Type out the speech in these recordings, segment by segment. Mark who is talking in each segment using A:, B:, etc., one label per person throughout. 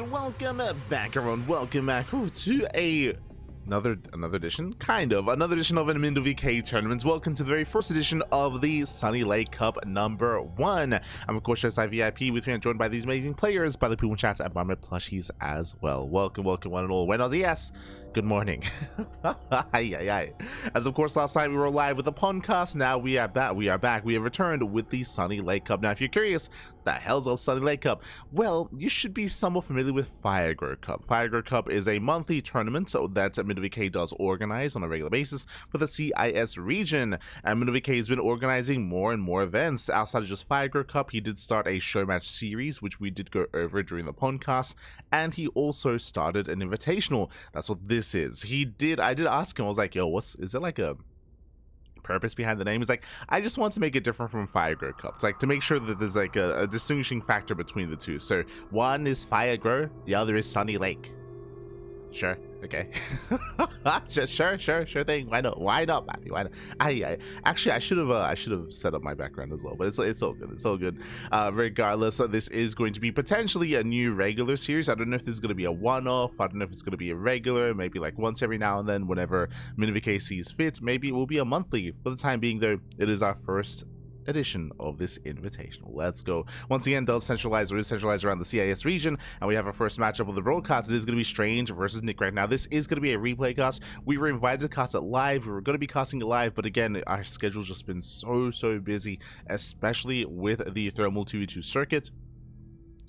A: welcome back everyone, welcome back to another edition of an MindelVK tournament. Welcome to the very first edition of the Sunny Lake Cup #1. I'm of course VIP. With me I'm joined by these amazing players, by the people in chat, and by my plushies as well. Welcome one and all. Buenos dias. Good morning. As of course last night we were live with the podcast. Now we are back. We have returned with the Sunny Lake Cup. Now if you're curious, the hell's a Sunny Lake Cup? Well, you should be somewhat familiar with Firegrow Cup. Firegrow Cup is a monthly tournament that MindelVK does organize on a regular basis for the CIS region, and MindelVK has been organizing more and more events outside of just Firegrow Cup. He did start a show match series, which we did go over during the podcast, and he also started an invitational. That's what this is. I did ask him, I was like, yo, is it like a purpose behind the name? He's like, I just want to make it different from Firegrow Cup. It's like to make sure that there's like a distinguishing factor between the two. So one is Firegrow, the other is Sunny Lake. Sure, okay. sure thing. Why not, Matthew? Why not? Actually, I should have set up my background as well, but it's all good. Regardless, this is going to be potentially a new regular series. I don't know if this is going to be a one-off. I don't know if it's going to be a regular, maybe like once every now and then, whenever MindelVK sees fit. Maybe it will be a monthly. For the time being, though, it is our first edition of this invitational. Let's go. Once again, is centralized around the CIS region, and we have our first matchup of the broadcast. It is going to be Strange versus Nicoract. Now this is going to be a replay cast. We were invited to cast it live. We were going to be casting it live, but again, our schedule's just been so busy, especially with the thermal 2v2 circuit.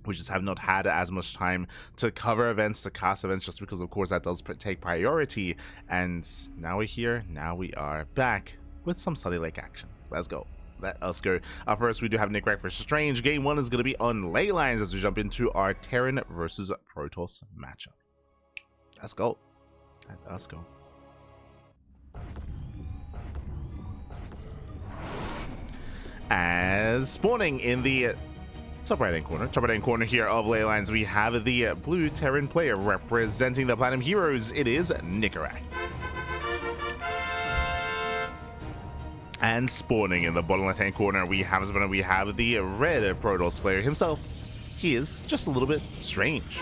A: We just have not had as much time to cover events, to cast events, just because of course that does take priority. And now we're here, now we are back with some Sunny Lake action. Let's go. Let us go. First, we do have Nicoract versus Strange. Game 1 is going to be on ley lines as we jump into our Terran versus Protoss matchup. Let's go. Let's go. As spawning in the top right hand corner here of ley lines, we have the blue Terran player representing the Platinum Heroes. It is Nicoract. And spawning in the bottom left hand corner, we have the red Protoss player himself. He is just a little bit strange.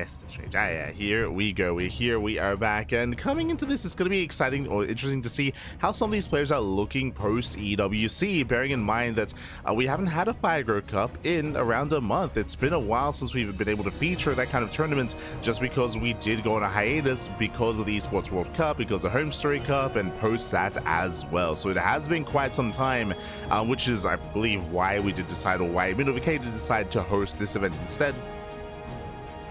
A: Strange. Yeah, here we go. We are back, and coming into this, it's going to be exciting or interesting to see how some of these players are looking post EWC, bearing in mind that we haven't had a Firegrow Cup in around a month. It's been a while since we've been able to feature that kind of tournament, just because we did go on a hiatus because of the Esports World Cup, because of the Home Story Cup, and post that as well. So it has been quite some time, which is, I believe, why we did decide, or why MindelVK did decide to host this event instead.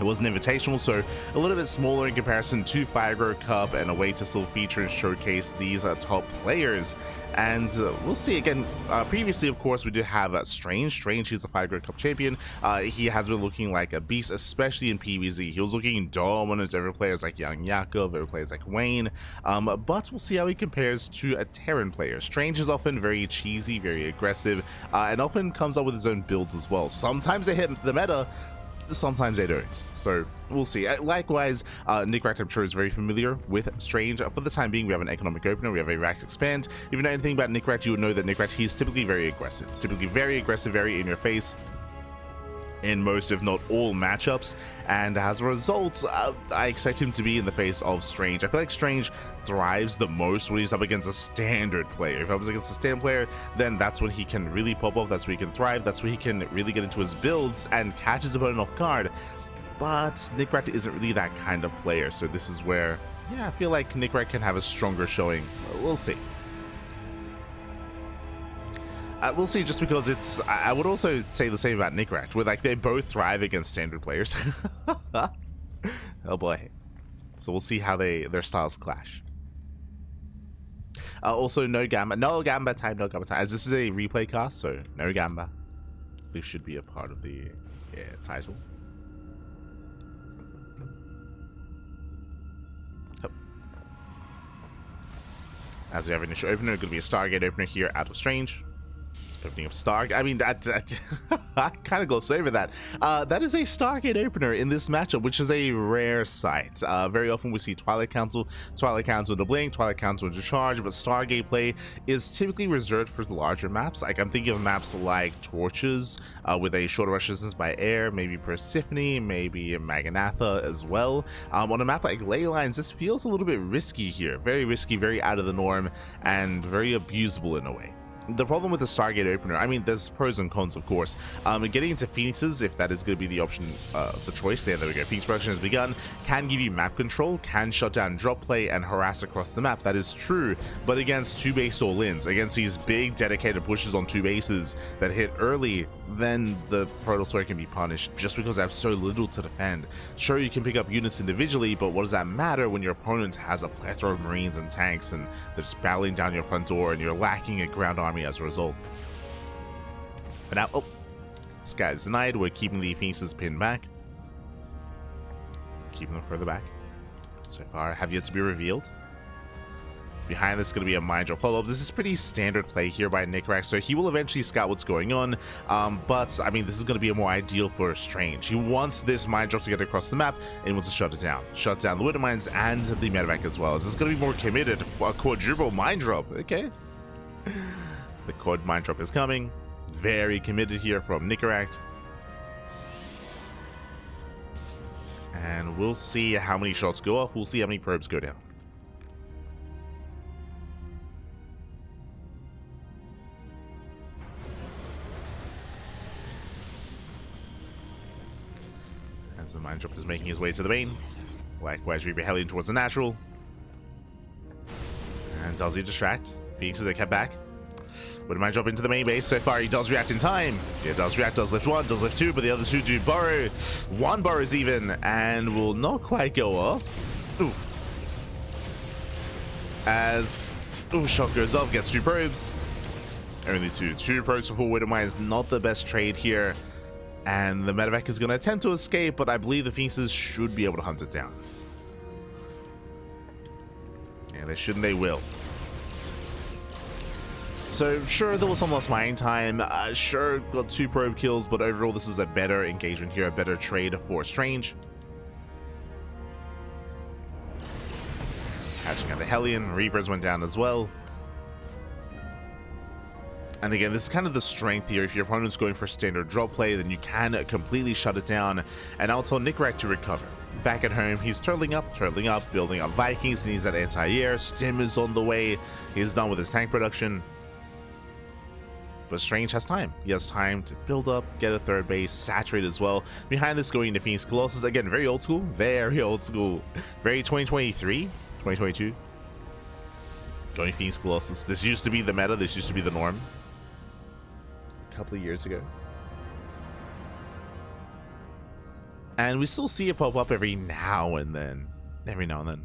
A: It was an invitational, so a little bit smaller in comparison to Firegrow Cup, and a way to still feature and showcase these top players. And we'll see. Again, previously, of course, we did have Strange. He's a Firegrow Cup champion. He has been looking like a beast, especially in PvZ. He was looking dominant over players like Young Yakov, over players like Wayne. But we'll see how he compares to a Terran player. Strange is often very cheesy, very aggressive, and often comes up with his own builds as well. Sometimes they hit the meta, sometimes they don't, so we'll see. Likewise, Nicoract, I'm sure, is very familiar with Strange. For the time being, we have an economic opener, we have a rack expand. If you know anything about Nicoract, you would know that Nicoract, he's typically very aggressive, very in your face in most, if not all, matchups, and as a result, I expect him to be in the face of Strange. I feel like Strange thrives the most when he's up against a standard player. If I was against a standard player, then that's when he can really pop off, that's where he can thrive, that's where he can really get into his builds and catch his opponent off guard. But Nicoract isn't really that kind of player, so this is where, yeah, I feel like Nicoract can have a stronger showing. We'll see. We'll see, just because it's... I would also say the same about Nicoract, where like they both thrive against standard players. Oh boy. So we'll see how their styles clash. Also, no Gamba time, as this is a replay cast, so no Gamba. This should be a part of the title. As we have an initial opener, going to be a Stargate opener here out of Strange. Opening up Stark. I mean, that I kind of glossed over that. That is a Stargate opener in this matchup, which is a rare sight. Very often we see Twilight Council into Blink, Twilight Council into Charge, but Stargate play is typically reserved for the larger maps. Like I'm thinking of maps like Torches with a shorter rush distance by air, maybe Persephone, maybe Maganatha as well. On a map like Ley Lines, this feels a little bit risky here. Very risky, very out of the norm, and very abusable in a way. The problem with the Stargate opener, I mean, there's pros and cons, of course. Getting into Phoenixes, if that is going to be the option, the choice, there we go. Phoenix production has begun, can give you map control, can shut down drop play and harass across the map. That is true, but against 2-base all-ins, against these big dedicated pushes on 2 bases that hit early, then the Protoss player can be punished just because they have so little to defend. Sure, you can pick up units individually, but what does that matter when your opponent has a plethora of Marines and tanks and they're just battling down your front door and you're lacking a ground army as a result? But now, oh, this guy's denied. We're keeping the Phoenixes pinned back. Keeping them further back. So far, have yet to be revealed. Behind this is going to be a Mind Drop follow-up. This is pretty standard play here by Nicoract, so he will eventually scout what's going on. But, I mean, this is going to be more ideal for Strange. He wants this Mind Drop to get across the map, and he wants to shut it down. Shut down the Widow Mines and the MindelVK as well. This is going to be more committed. A quadruple Mind Drop. Okay. The Quad Mind Drop is coming. Very committed here from Nicoract. And we'll see how many shots go off. We'll see how many probes go down. As the Mind Drop is making his way to the main. Likewise, Reaper heading towards the natural. And does he distract? Phoenixes are kept back. Would Mind Drop into the main base? So far, he does react in time. Yeah, does react, does lift 1, does lift 2, but the other 2 do burrow. 1 burrows even, and will not quite go off. Oof. As shot goes off, gets 2 probes. Only 2. 2 probes for 4 Widow Mines, not the best trade here. And the MindelVK is going to attempt to escape, but I believe the Phoenixes should be able to hunt it down. Yeah, they should and they will. So sure, there was some lost mining time, sure, got 2 probe kills, but overall this is a better engagement here, a better trade for Strange. Catching out the Hellion, Reapers went down as well. And again, this is kind of the strength here. If your opponent's going for standard drop play, then you can completely shut it down, and I'll tell Nicoract to recover. Back at home, he's turtling up, building up Vikings, needs that anti-air, Stim is on the way, he's done with his tank production. But Strange has time. He has time to build up, get a 3rd base, saturate as well. Behind this, going into Phoenix Colossus. Again, very old school. Very old school. Very 2023, 2022. Going Phoenix Colossus. This used to be the meta. This used to be the norm. A couple of years ago. And we still see it pop up every now and then. Every now and then.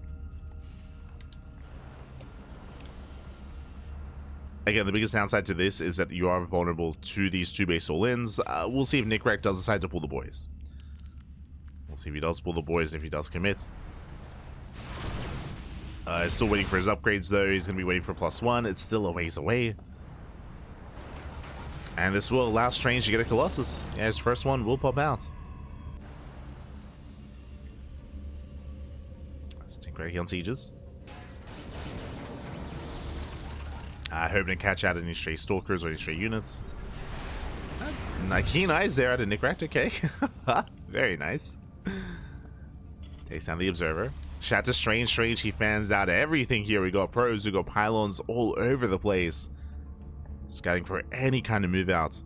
A: Again, the biggest downside to this is that you are vulnerable to these 2-base all-ins. We'll see if Nicoract does decide to pull the boys. We'll see if he does pull the boys, if he does commit. Still waiting for his upgrades, though. He's going to be waiting for +1. It's still a ways away. And this will allow Strange to get a Colossus. Yeah, his first one will pop out. Nicoract on sieges. Hoping to catch out any stray stalkers or any stray units. Keen eyes there at a Nicoract, okay. Very nice. Takes down the Observer. Shout to Strange. He fans out everything here. We got probes, we got pylons all over the place. Scouting for any kind of move out.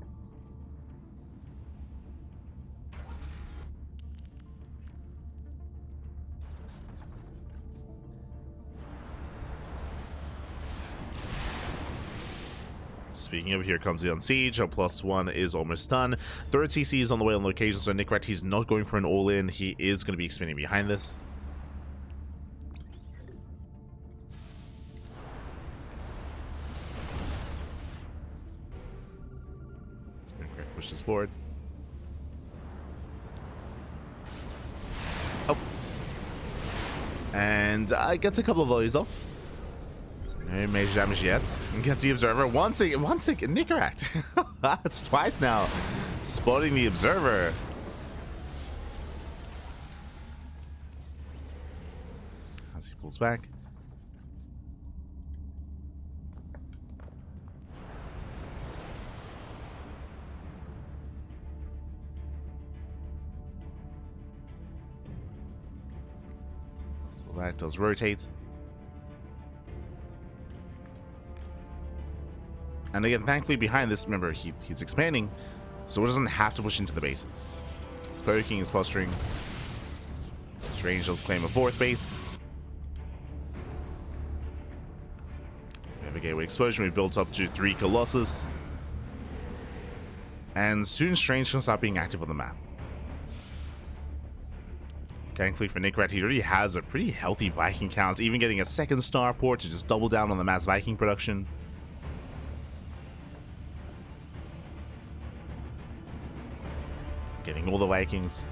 A: Speaking of, here comes the Unsiege. Our +1 is almost done. 3rd CC is on the way on location, so Nicoract, he's not going for an all-in. He is going to be spinning behind this. So Nicoract pushes forward. Oh. And gets a couple of volleys off. No major damage yet. Gets the Observer. Once again, Nicoract. It's twice now. Spotting the observer. As he pulls back. So that does rotate. And again, thankfully behind this, remember, he's expanding, so it doesn't have to push into the bases. He's poking, he's posturing. Strange does claim a 4th base. We have a gateway explosion. We built up to 3 Colossus. And soon Strange can start being active on the map. Thankfully for Nicoract, he already has a pretty healthy Viking count, even getting a 2nd starport to just double down on the mass Viking production. Getting all the Vikings.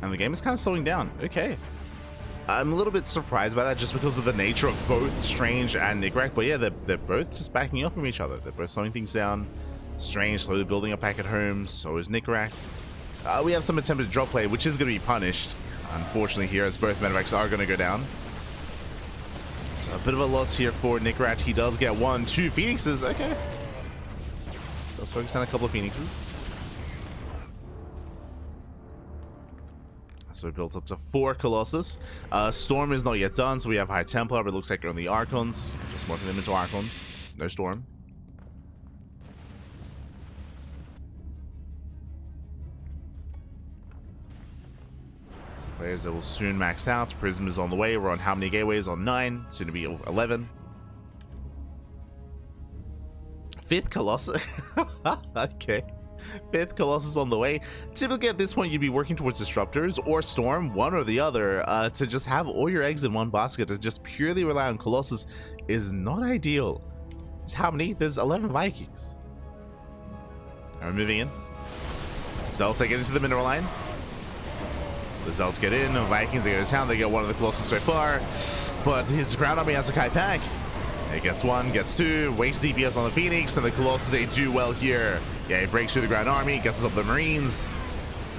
A: And the game is kind of slowing down. Okay. I'm a little bit surprised by that just because of the nature of both Strange and Nicoract, but yeah, they're both just backing up from each other. They're both slowing things down. Strange slowly building up back at home, so is Nicoract. We have some attempted drop play, which is going to be punished, unfortunately, here, as both Medevacs are going to go down. So a bit of a loss here for Nicoract. He does get 1, 2 Phoenixes. Okay. Does focus on a couple of Phoenixes. So we built up to 4 Colossus. Storm is not yet done, so we have High Templar, but it looks like only Archons. Just morphing them into Archons. No Storm. So players that will soon max out. Prism is on the way. We're on how many gateways? On 9. Soon to be 11. 5th Colossus. Okay. 5th Colossus on the way. Typically at this point you'd be working towards Disruptors or Storm, one or the other. To just have all your eggs in one basket to just purely rely on Colossus is not ideal. It's how many? There's 11 Vikings. Now we're moving in. Zealots get into the mineral line. The Zealots get in, the Vikings, they get to town, they get 1 of the Colossus so far. But his ground army has a Kai pack. He gets 1, gets 2, wastes DPS on the Phoenix, and the Colossus, they do well here. Yeah, he breaks through the ground army, gets us up the Marines,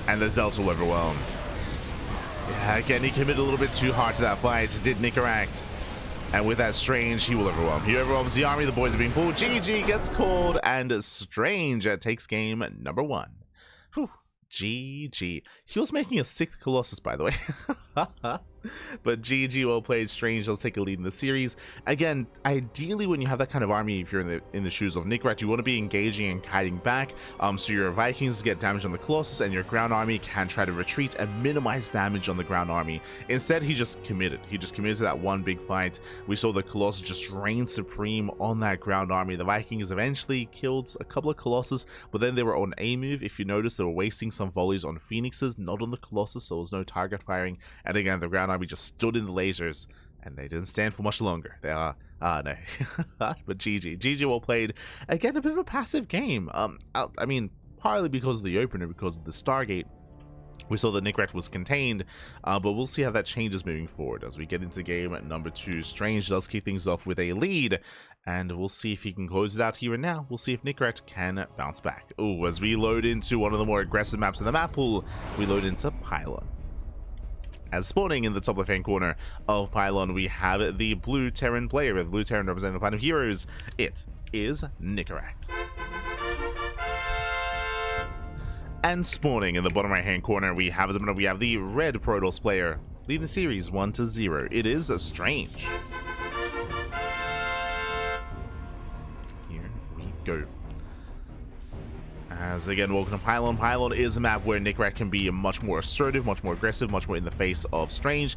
A: and the Zealots will overwhelm. Yeah, again, he committed a little bit too hard to that fight, did Nicoract. And with that Strange, he will overwhelm. He overwhelms the army, the boys are being pulled. GG gets called, and Strange takes game number 1. Whew. GG. He was making a 6th Colossus, by the way. But GG, well played. Strange does take a lead in the series. Again, ideally when you have that kind of army, if you're in the shoes of Nicoract, you want to be engaging and kiting back, so your Vikings get damage on the Colossus and your ground army can try to retreat and minimize damage on the ground army. Instead, he just committed. He just committed to that one big fight. We saw the Colossus just reign supreme on that ground army. The Vikings eventually killed a couple of Colossus, but then they were on a move. If you notice, they were wasting some volleys on Phoenixes, not on the Colossus, so there was no target firing. And again, the ground army just stood in the lasers, and they didn't stand for much longer. They are, no. But GG well played. Again, a bit of a passive game. I mean, partly because of the opener, because of the Stargate. We saw that Nicoract was contained, but we'll see how that changes moving forward as we get into game number 2. Strange does kick things off with a lead, and we'll see if he can close it out here and now. We'll see if Nicoract can bounce back. Oh, as we load into one of the more aggressive maps in the map pool, we load into Pylon. As spawning in the top left-hand corner of Pylon, we have the blue Terran player, with blue Terran representing the Planet of Heroes. It is Nicoract. And spawning in the bottom right-hand corner, we have the red Protoss player, leading the series 1-0. It is Strange. Here we go. As again, welcome to Pylon. Pylon is a map where Nicoract can be much more assertive, much more aggressive, much more in the face of Strange.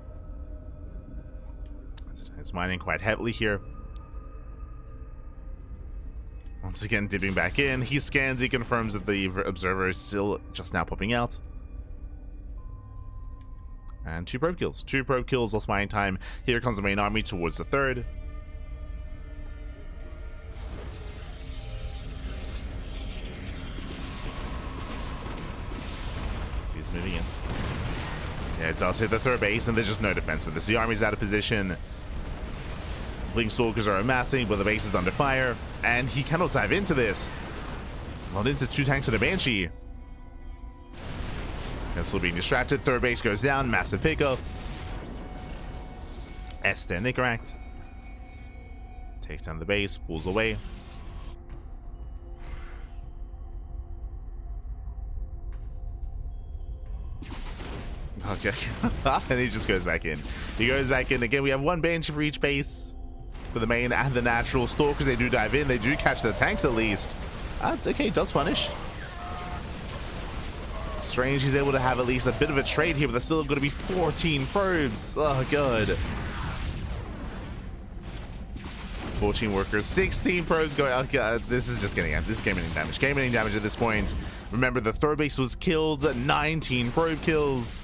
A: He's mining quite heavily here. Once again, dipping back in. He scans, he confirms that the observer is still just now popping out. And 2 probe kills. 2 probe kills, lost mining time. Here comes the main army towards the 3rd. So he's moving in. Yeah, it does hit the 3rd base, and there's just no defense with this. The army's out of position. Blink Stalkers are amassing, but the base is under fire, and he cannot dive into this. Not into 2 tanks and a Banshee. And still being distracted. 3rd base goes down, massive pickup. Nicoract takes down the base, pulls away. Okay, and he just goes back in. He goes back in again. We have 1 Banshee for each base. For the main and the natural Stalkers, they do dive in. They do catch the tanks at least. Okay, does punish. Strange, he's able to have at least a bit of a trade here, but there's still going to be 14 probes. Oh, God. 14 workers, 16 probes going. Oh, God. This is just getting out. This is game-ending damage. Game-ending damage at this point. Remember, the 3rd base was killed. 19 probe kills.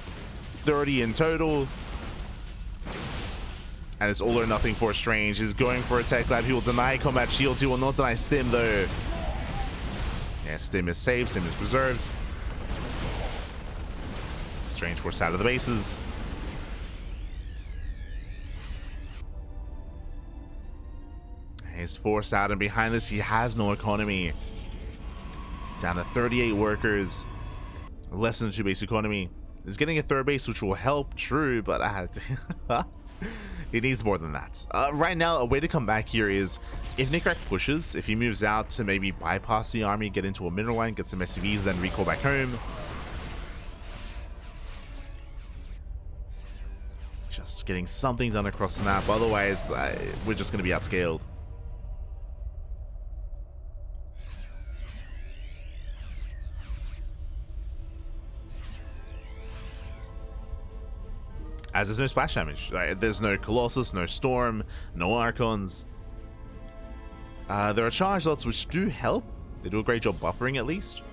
A: 30 in total. And it's all or nothing for Strange. He's going for a tech lab. He will deny combat shields. He will not deny stim, though. Yeah, stim is saved. Stim is preserved. Strange forced out of the bases. He's forced out, and behind this, he has no economy. Down to 38 workers. Less than a 2-base economy. He's getting a 3rd base, which will help, true, but he needs more than that. Right now, a way to come back here is if Nicoract pushes, if he moves out to maybe bypass the army, get into a mineral line, get some SCVs, then recall back home. Just getting something done across the map. Otherwise, we're just going to be outscaled. As there's no splash damage. There's no Colossus, no Storm, no Archons. There are charge lots which do help. They do a great job buffering at least.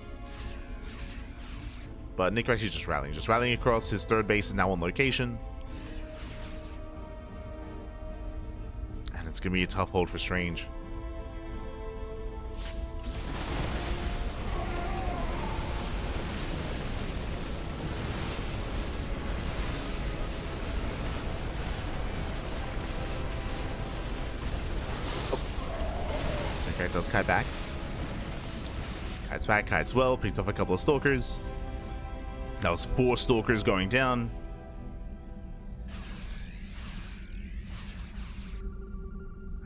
A: But Nicoract is just rallying. Just rallying across. His 3rd base is now on location. And it's going to be a tough hold for Strange. Does kite back. Kites back, kites well, picked off a couple of Stalkers. That was 4 Stalkers going down.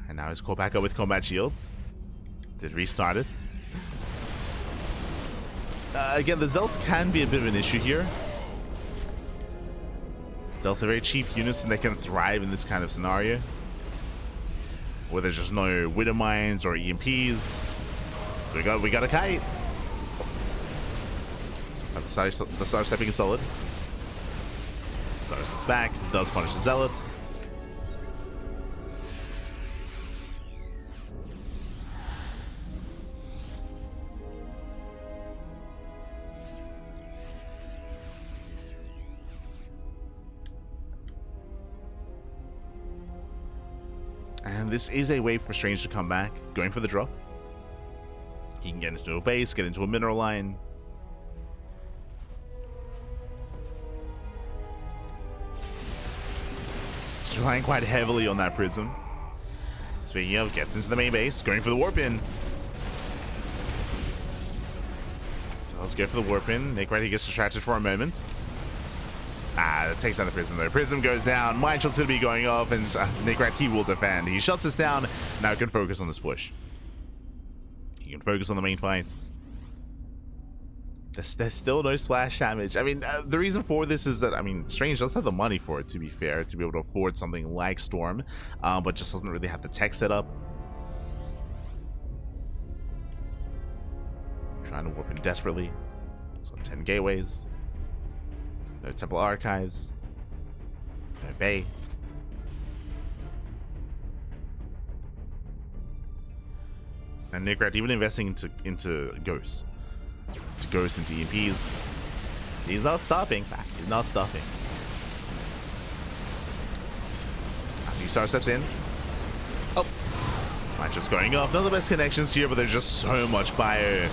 A: And now he's caught back up with combat shields. Did restart it. Again, the Zealots can be a bit of an issue here. Zealots are very cheap units and they can thrive in this kind of scenario, where there's just no Widow Mines or EMPs. So we got a kite. So the star stepping is solid. Star steps back, does punish the Zealots. And this is a way for Strange to come back, going for the drop. He can get into a base, get into a mineral line. He's relying quite heavily on that prism. Speaking of, gets into the main base, going for the warp in. So let's go for the warp in. Nicoract, he gets distracted for a moment. That takes down the prism though. Prism goes down. Mine shot's gonna be going off, and Nicoract, he will defend. He shuts us down. Now he can focus on this push. He can focus on the main fight. There's still no splash damage. I mean, the reason for this is that, I mean, Strange does have the money for it, to be fair, to be able to afford something like Storm, but just doesn't really have the tech set up. Trying to warp in desperately. So 10 gateways. No temple archives. No bay. And Nicoract even investing into ghosts. To ghosts, into EMPs. He's not stopping. He's not stopping. As he steps in. Oh. Might just going off. Not the best connections here, but there's just so much bio.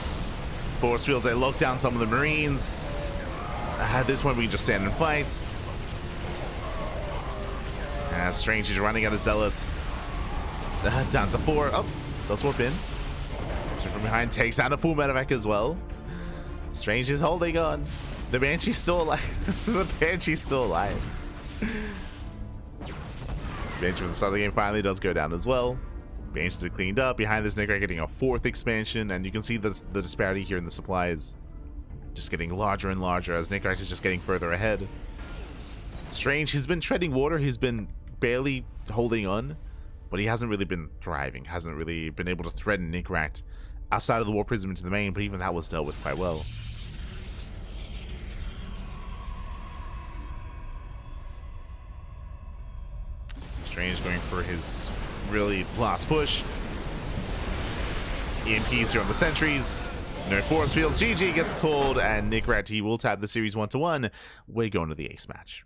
A: Force fields, they lock down some of the Marines. At this point, we can just stand and fight. Strange, he's running out of Zealots. Down to 4. Oh, does warp in. From behind, takes down a full medevac as well. Strange is holding on. The Banshee's still alive. The Banshee's still alive. Banshee from the start of the game finally does go down as well. Banshees are cleaned up. Behind this, Nicoract getting a 4th expansion, and you can see the disparity here in the supplies. Just getting larger and larger as Nicoract is just getting further ahead. Strange, he's been treading water. He's been barely holding on, but he hasn't really been thriving. Hasn't really been able to threaten Nicoract outside of the War Prism into the main, but even that was dealt with quite well. Strange going for his really last push. EMPs here on the sentries. No force fields. GG gets called, and Nicoract, he will tab the series 1-1. We're going to the ace match.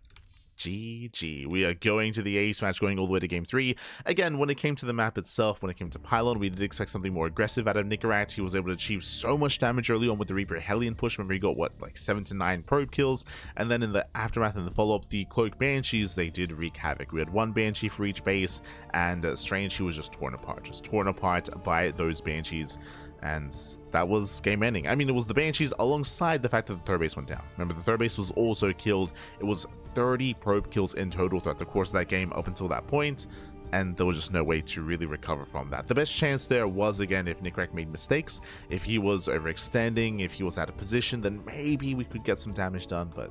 A: GG. We are going to the ace match, going all the way to game 3. Again, when it came to the map itself, when it came to Pylon, we did expect something more aggressive out of Nicoract. He was able to achieve so much damage early on with the Reaper Hellion push. Remember, he got, what, like 7 to 9 probe kills, and then in the aftermath and the follow-up, the Cloak Banshees, they did wreak havoc. We had 1 Banshee for each base, and Strange, he was just torn apart by those Banshees. And that was game ending. I mean, it was the Banshees alongside the fact that the 3rd base went down. Remember, the 3rd base was also killed. It was 30 probe kills in total throughout the course of that game up until that point, and there was just no way to really recover from that. The best chance there was, again, if Nicoract made mistakes. If he was overextending, if he was out of position, then maybe we could get some damage done, but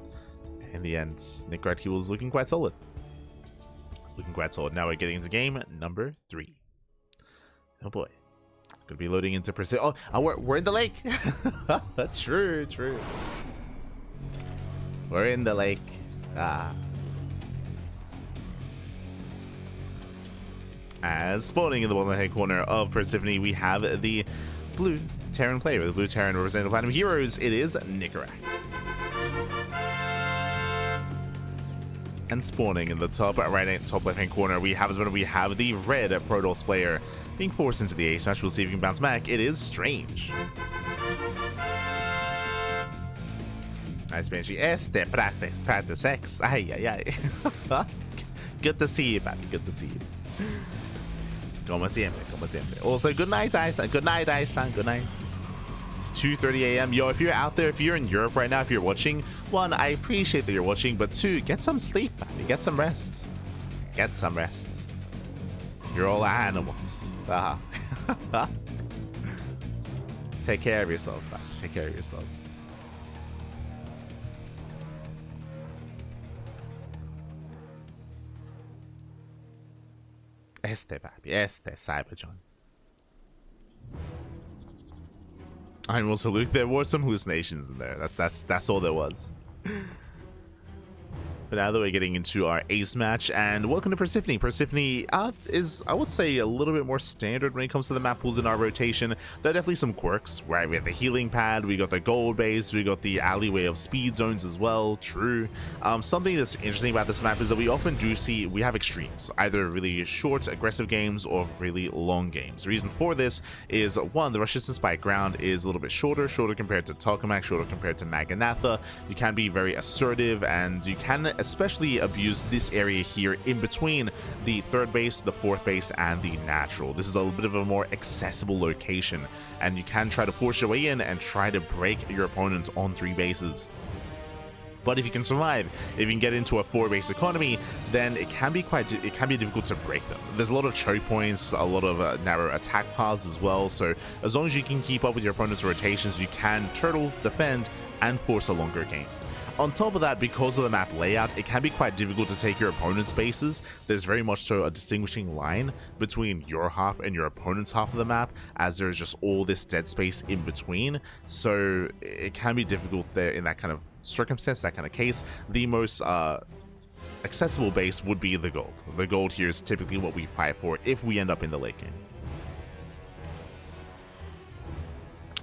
A: in the end, Nicoract, he was looking quite solid. Now we're getting into game number 3. Oh boy. Gonna be loading into precision. Oh, we're in the lake. True. We're in the lake. As spawning in the bottom right corner of Persephone, we have the blue Terran player. The blue Terran representing the Platinum Heroes. It is Nicoract. And spawning in the top left-hand corner, we have the red Protoss player being forced into the ace match. We'll see if he can bounce back. It is Strange. Nice Banshee. Este practice X. Ay. Good to see you, buddy. Good to see you. Como siempre. Also, good night, Einstein. Good night, Einstein. Good night. It's 2:30 a.m. Yo, if you're out there, if you're in Europe right now, if you're watching, 1, I appreciate that you're watching, but 2, get some sleep, buddy. Get some rest. You're all animals. Take care of yourself, buddy. Take care of yourselves. Cybertron. I will salute. There were some hallucinations in there. That's all there was. But now that we're getting into our ace match, and welcome to Persephone. Persephone is, I would say, a little bit more standard when it comes to the map pools in our rotation. There are definitely some quirks, right? We have the healing pad, we got the gold base, we got the alleyway of speed zones as well. True. Something that's interesting about this map is that we often do see, we have extremes, either really short, aggressive games or really long games. The reason for this is, 1, the resistance by ground is a little bit shorter compared to Tokamak, shorter compared to Maganatha. You can be very assertive, and you can especially abuse this area here in between the 3rd base, the 4th base, and the natural. This is a little bit of a more accessible location, and you can try to force your way in and try to break your opponent on 3 bases. But if you can survive, if you can get into a 4-base economy, then it can be difficult to break them. There's a lot of choke points, a lot of narrow attack paths as well, so as long as you can keep up with your opponent's rotations, you can turtle, defend, and force a longer game. On top of that, because of the map layout, it can be quite difficult to take your opponent's bases. There's very much so a distinguishing line between your half and your opponent's half of the map, as there's just all this dead space in between. So it can be difficult there in that kind of circumstance, that kind of case. The most accessible base would be the gold. The gold here is typically what we fight for if we end up in the late game.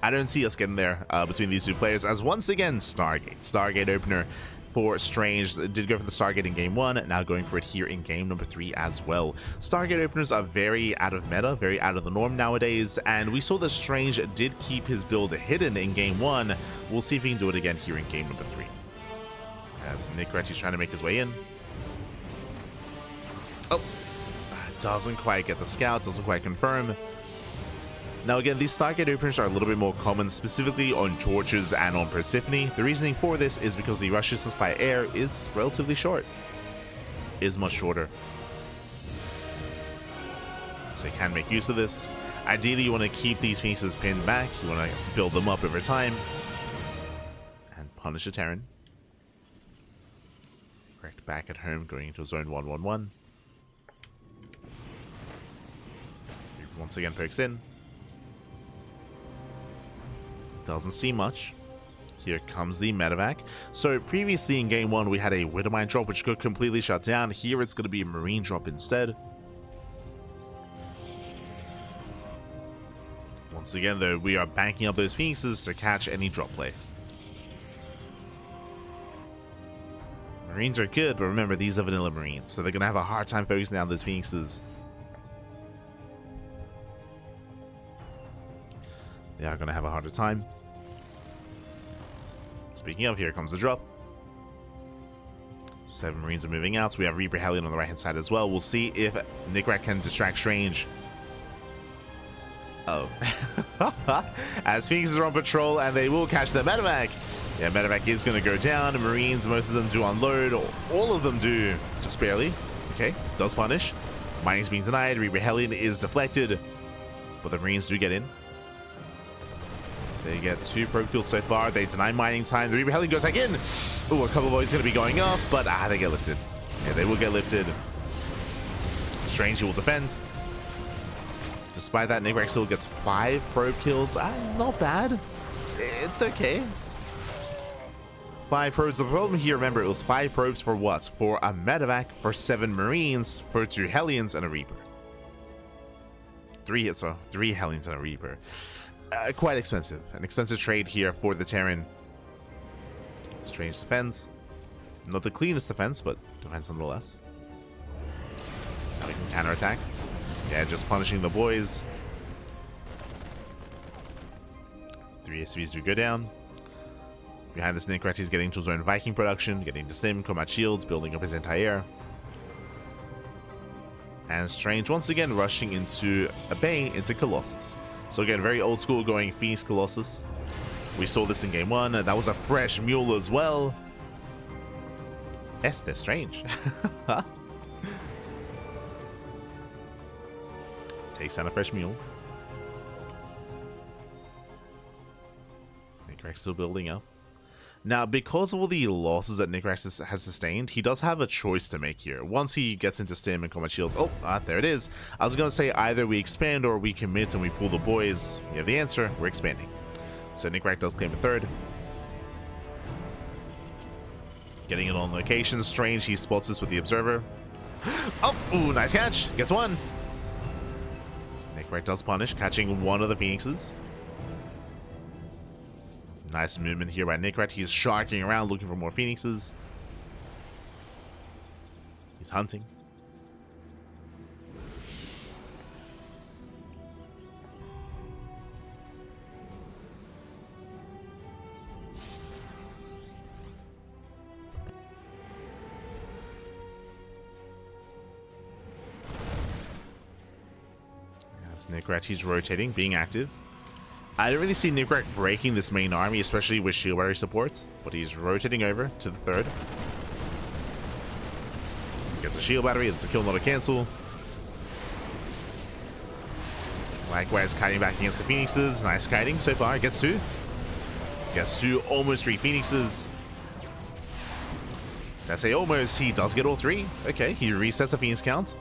A: I don't see us getting there between these two players, as once again, Stargate opener for Strange did go for the Stargate in game 1, now going for it here in game number 3 as well. Stargate openers are very out of meta, very out of the norm nowadays, and we saw that Strange did keep his build hidden in game 1. We'll see if he can do it again here in game number 3. As Nicoract is trying to make his way in. Oh, doesn't quite get the scout, doesn't quite confirm. Now again, these Stargate openers are a little bit more common, specifically on Torches and on Persephone. The reasoning for this is because the rush distance by air is relatively short. Is much shorter. So you can make use of this. Ideally, you want to keep these pieces pinned back. You want to build them up over time. And punish a Terran. Correct back at home, going into zone 111. Once again, pokes in. Doesn't see much. Here comes the MindelVK. So previously in game 1 we had a Widowmine drop which could completely shut down. Here it's going to be a Marine drop instead. Once again though, we are banking up those Phoenixes to catch any drop play. Marines are good, but remember these are vanilla Marines, so they're going to have a hard time focusing down those Phoenixes. They are going to have a harder time. Speaking of, here comes the drop. 7 Marines are moving out. So we have Reaper Hellion on the right hand side as well. We'll see if Nicoract can distract Strange. Oh. As Phoenixes are on patrol and they will catch the MindelVK. Yeah, MindelVK is going to go down. The Marines, most of them do unload. All of them do. Just barely. Okay, does punish. Mining's being denied. Reaper Hellion is deflected. But the Marines do get in. They get 2 probe kills so far. They deny mining time. The Reaper Hellion goes back in. Ooh, a couple of voids going to be going up, but they get lifted. Yeah, they will get lifted. Strange will defend. Despite that, Nicoract still gets 5 probe kills. Not bad. It's okay. 5 probes. The problem here, remember, it was 5 probes for what? For a MindelVK, for 7 Marines, for 2 Hellions, and a Reaper. 3 hits, so 3 Hellions and a Reaper. Quite expensive. An expensive trade here for the Terran. Strange defense. Not the cleanest defense, but defense nonetheless. Now we can counterattack. Yeah, just punishing the boys. 3 SVs do go down. Behind this, Nicoract is getting to his own Viking production, getting to Sim, combat shields, building up his anti-air. And Strange once again rushing into a Bay, into Colossus. So again, very old school going Phoenix Colossus. We saw this in game 1. That was a fresh mule as well. Yes, they're Strange. Takes down a fresh mule. Nicoract still building up. Now, because of all the losses that Nicoract has sustained, he does have a choice to make here. Once he gets into Stim and combat shields, there it is. I was going to say either we expand or we commit and we pull the boys. We have the answer, we're expanding. So Nicoract does claim a 3rd. Getting it on location, Strange, he spots this with the Observer. Ooh, nice catch, gets 1. Nicoract does punish, catching 1 of the Phoenixes. Nice movement here by Nicoract. He's sharking around looking for more Phoenixes. He's hunting. As Nicoract, he's rotating, being active. I don't really see Nicoract breaking this main army, especially with shield battery support, but he's rotating over to the 3rd. Gets a shield battery, it's a kill, not a cancel. Likewise, kiting back against the Phoenixes. Nice kiting so far. Gets 2. Gets 2, almost 3 Phoenixes. Did I say almost? He does get all 3. Okay, he resets the Phoenix count.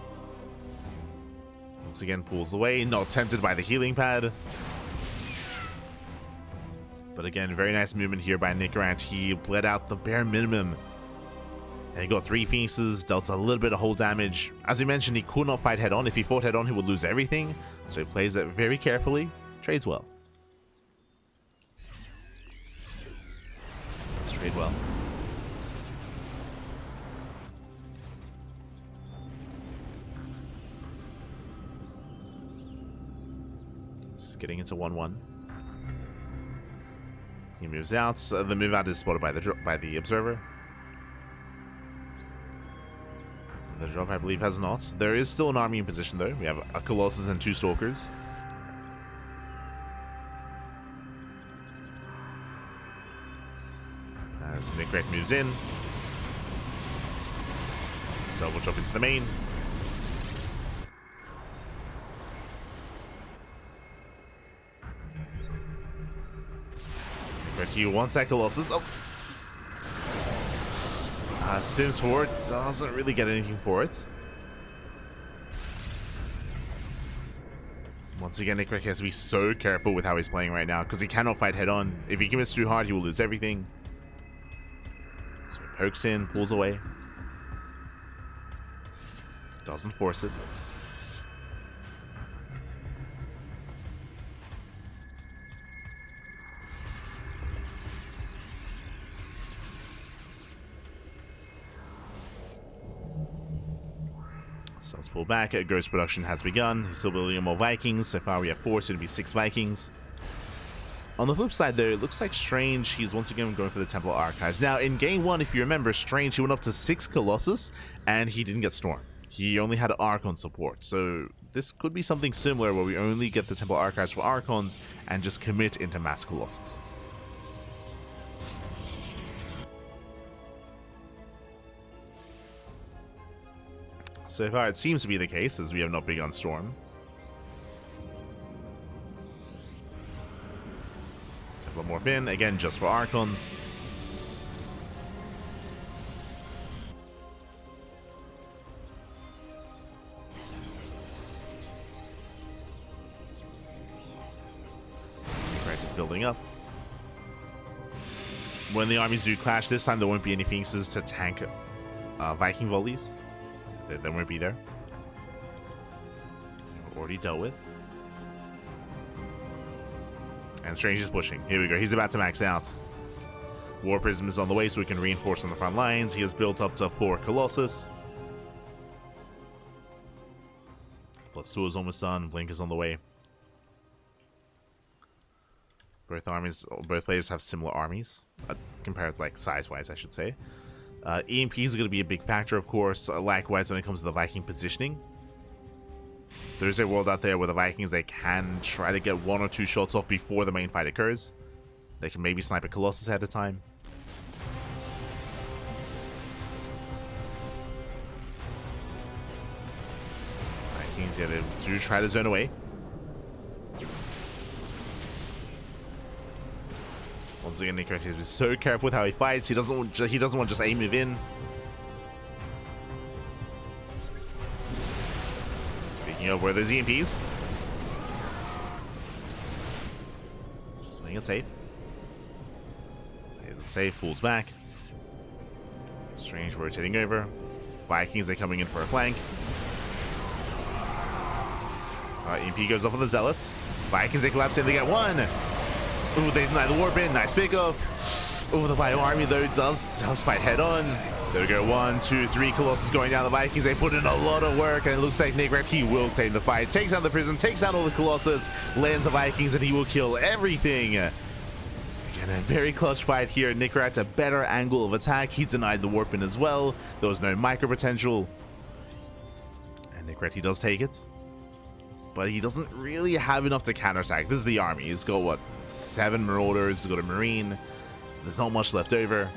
A: Once again, pulls away, not tempted by the healing pad. But again, very nice movement here by Nicoract. He bled out the bare minimum. And he got 3 Phoenixes, dealt a little bit of hull damage. As he mentioned, he could not fight head-on. If he fought head-on, he would lose everything. So he plays it very carefully, trades well. well. Just getting into 1-1. He moves out. The move out is spotted by the observer. The drop, I believe, has not. There is still an army in position, though. We have a Colossus and 2 Stalkers. As Nicoract moves in. Double jump into the main. Nicoract, he wants that Colossus. Oh! Sims for it, doesn't really get anything for it. Once again, Nicoract has to be so careful with how he's playing right now, because he cannot fight head on. If he commits too hard, he will lose everything. So he pokes in, pulls away. Doesn't force it. So let's pull back. Ghost production has begun. He's still building more Vikings. So far we have 4, soon to be 6 Vikings. On the flip side though, it looks like Strange, he's once again going for the Temple Archives. Now in game 1, if you remember, Strange, he went up to 6 Colossus and he didn't get Storm. He only had Archon support. So this could be something similar where we only get the Temple Archives for Archons and just commit into mass Colossus. So far it seems to be the case, as we have not begun Storm. Morph in, again just for Archons. Nicoract is building up. When the armies do clash, this time there won't be any Phoenixes to tank Viking volleys. They won't be there. Already dealt with. And Strange is pushing. Here we go. He's about to max out. War Prism is on the way so we can reinforce on the front lines. He has built up to 4 Colossus. +2 is almost done. Blink is on the way. Both players have similar armies. Compared, like, size-wise, I should say. EMP is going to be a big factor, of course. Likewise, when it comes to the Viking positioning. There's a world out there where the Vikings, they can try to get 1 or 2 shots off before the main fight occurs. They can maybe snipe a Colossus ahead of time. Vikings, yeah, they do try to zone away. Once again, Nicoract has to be so careful with how he fights. He doesn't want just aim move in. Speaking of where there's EMPs. Just playing it safe. Plays it safe, pulls back. Strange rotating over. Vikings, they're coming in for a flank. EMP goes off on the Zealots. Vikings, they collapse in, they get 1. Ooh, they deny the warp in. Nice pickoff. Ooh, the Viking army, though, does fight head on. There we go. 1, 2, 3 Colossus going down. The Vikings, they put in a lot of work, and it looks like Nicoract, he will claim the fight. Takes out the Prism, takes out all the Colossus, lands the Vikings, and he will kill everything. Again, a very clutch fight here. Nicoract, a better angle of attack. He denied the warp in as well. There was no micro potential. And Nicoract, he does take it. But he doesn't really have enough to counterattack. This is the army. He's got, what, 7 Marauders, he's got a Marine. There's not much left over.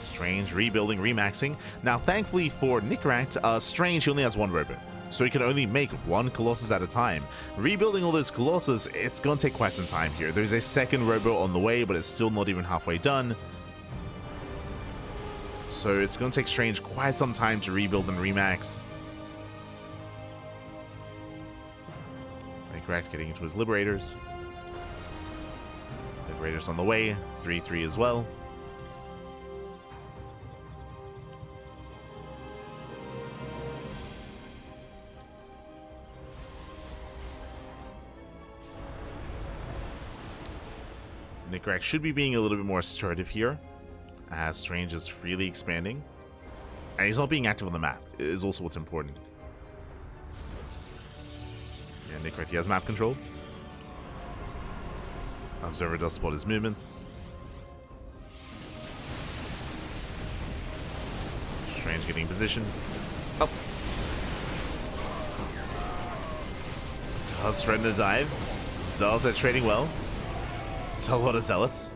A: Strange, rebuilding, remaxing. Now, thankfully for Nicoract, Strange, he only has 1 Robo. So he can only make 1 Colossus at a time. Rebuilding all those Colossus, it's going to take quite some time here. There's a 2nd Robo on the way, but it's still not even halfway done. So it's going to take Strange quite some time to rebuild and remax. Nicoract getting into his Liberators. Liberators on the way. 3-3 as well. Nicoract should be being a little bit more assertive here, as Strange is freely expanding. And he's not being active on the map, is also what's important. Yeah, Nicoract, he has map control. Observer does spot his movement. Strange getting in position. Up. Does threaten to dive. Zealots are trading well. It's a lot of Zealots.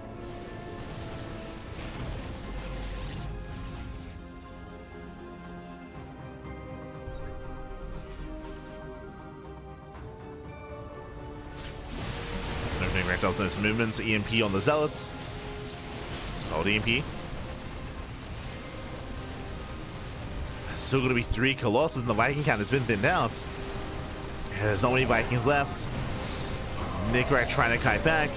A: Nicoract does notice movements. EMP on the Zealots. Solid EMP. Still going to be 3 Colossus, and the Viking count has been thinned out. There's not many Vikings left. Nicoract trying to kite back.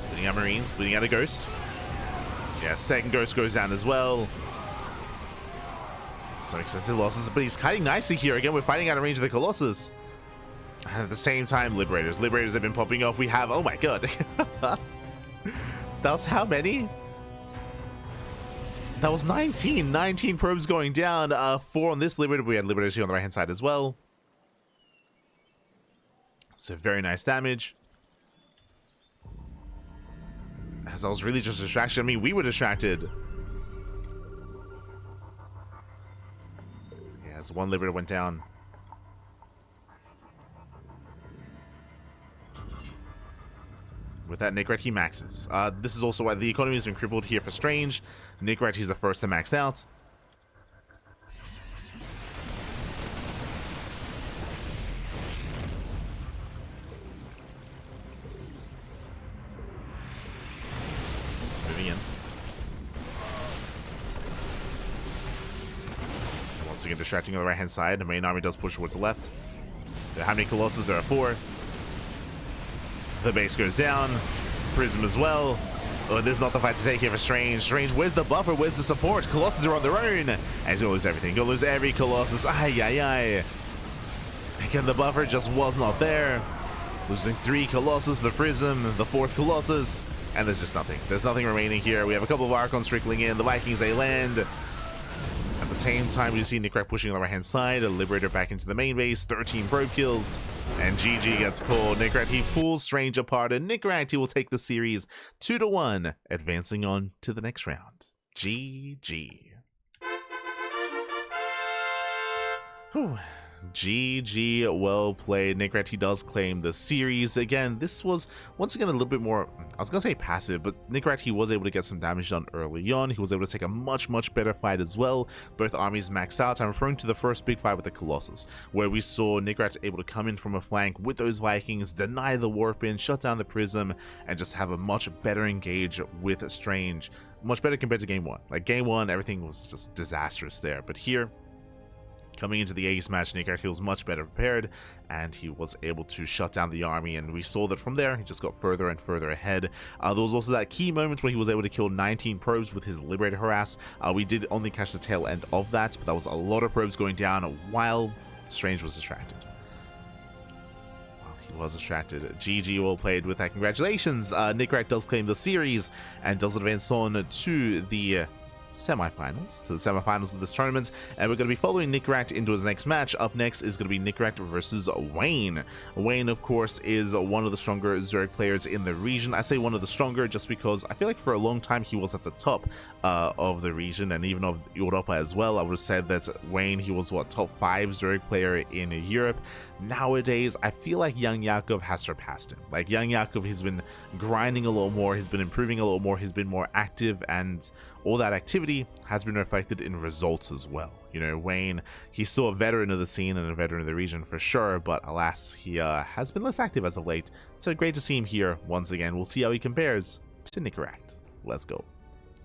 A: Bleeding out Marines, bleeding out a Ghost. Yeah, second Ghost goes down as well. Some expensive losses, but he's kiting nicely here. Again, we're fighting out of range of the Colossus. And at the same time, Liberators. Liberators have been popping off. We have, oh my god. That was how many? That was 19. 19 probes going down. 4 on this Liberator. We had Liberators here on the right-hand side as well. So very nice damage. As I was really just distracted. I mean, we were distracted. Yeah, as one Liberator went down. With that, Nicoract, he maxes. This is also why the economy has been crippled here for Strange. Nicoract, he's the first to max out. It's moving in. And once again, distracting on the right-hand side. The main army does push towards the left. How many Colossus? There are 4. The base goes down. Prism as well. Oh, this is not the fight to take here for Strange. Strange, where's the buffer? Where's the support? Colossus are on their own. And he's gonna lose everything. Gonna lose every Colossus. Ay, ay, ay. Again, the buffer just was not there. Losing 3 Colossus, the Prism, the 4th Colossus. And there's just nothing. There's nothing remaining here. We have a couple of Archons trickling in. The Vikings, they land. At the same time, we see Nicoract pushing on the right-hand side. A Liberator back into the main base. 13 probe kills. And GG gets called. Nicoract, he pulls Strange apart. And Nicoract, he will take the series 2-1, advancing on to the next round. GG. Whew. GG, well played. Nicoract, he does claim the series. Again, this was once again a little bit more, I was gonna say passive, but Nicoract, he was able to get some damage done early on. He was able to take a much better fight as well. Both armies maxed out. I'm referring to the first big fight with the Colossus, where we saw Nicoract able to come in from a flank with those Vikings, deny the warp in, shut down the Prism, and just have a much better engage with Strange. Much better compared to game 1. Like game 1, everything was just disastrous there, but here, coming into the ace match, Nicoract, he was much better prepared, and he was able to shut down the army, and we saw that from there, he just got further and further ahead. There was also that key moment when he was able to kill 19 probes with his Liberator harass. We did only catch the tail end of that, but that was a lot of probes going down while Strange was distracted. He was distracted. GG, well played with that. Congratulations. Nicoract does claim the series and does advance on to the semifinals of this tournament, and we're going to be following Nicoract into his next match. Up next is going to be Nicoract versus Wayne. Wayne, of course, is one of the stronger Zerg players in the region. I say one of the stronger just because I feel like for a long time he was at the top of the region, and even of Europa as well. I would have said that Wayne, he was what, top 5 Zerg player in Europe. Nowadays, I feel like Young Yakov has surpassed him. Like Young Yakov, he's been grinding a little more, he's been improving a little more, he's been more active, and all that activity has been reflected in results as well. You know, Wayne, he's still a veteran of the scene and a veteran of the region for sure, but alas, he has been less active as of late. So great to see him here once again. We'll see how he compares to Nicoract. Let's go.